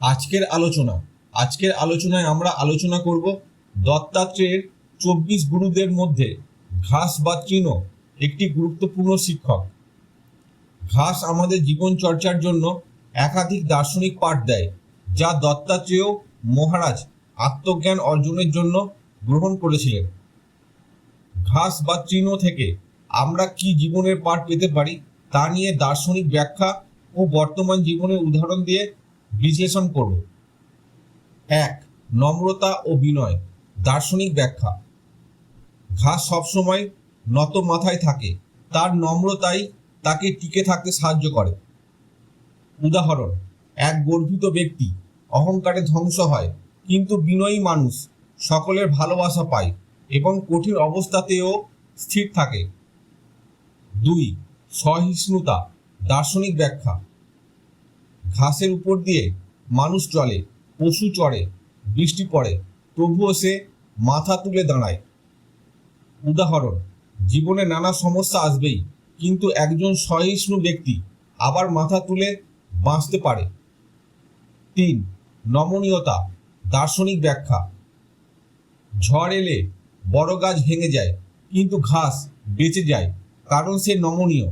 আজকের আলোচনায় আমরা আলোচনা করব দত্তাত্রেয়ের 24 গুরুদের মধ্যে ঘাস বা তৃণ একটি গুরুত্বপূর্ণ শিক্ষক। ঘাস আমাদের জীবন চর্চার জন্য একাধিক দার্শনিক পাঠ দেয়, যা দত্তাত্রেয় মহারাজ আত্মজ্ঞান অর্জনের জন্য গ্রহণ করেছিলেন। ঘাস বা তৃণ থেকে আমরা কি জীবনের পাঠ পেতে পারি তা নিয়ে দার্শনিক ব্যাখ্যা ও বর্তমান জীবনের উদাহরণ দিয়ে বিশ্লেষণ করব। 1. নম্রতা ও বিনয়। দার্শনিক ব্যাখ্যা। ঘাস সবসময় নত মাথায় থাকে, তার নম্রতাই তাকে টিকে থাকতে সাহায্য করে। উদাহরণ: এক গর্বিত ব্যক্তি অহংকারে ধ্বংস হয়, কিন্তু বিনয়ী মানুষ সকলের ভালোবাসা পায় এবং কঠিন অবস্থাতেও স্থির থাকে। 2. সহিষ্ণুতা। দার্শনিক ব্যাখ্যা। ঘাসের উপর দিয়ে মানুষ চলে, পশু চড়ে, বৃষ্টি পড়ে, তবুও সে মাথা তুলে দাঁড়ায়। উদাহরণ: জীবনে নানা সমস্যা আসবেই, কিন্তু একজন সহিষ্ণু ব্যক্তি আবার মাথা তুলে বাঁচতে পারে। 3. নমনীয়তা। দার্শনিক ব্যাখ্যা। ঝড় এলে বড় গাছ ভেঙে যায়, কিন্তু ঘাস বেঁচে যায় কারণ সে নমনীয়।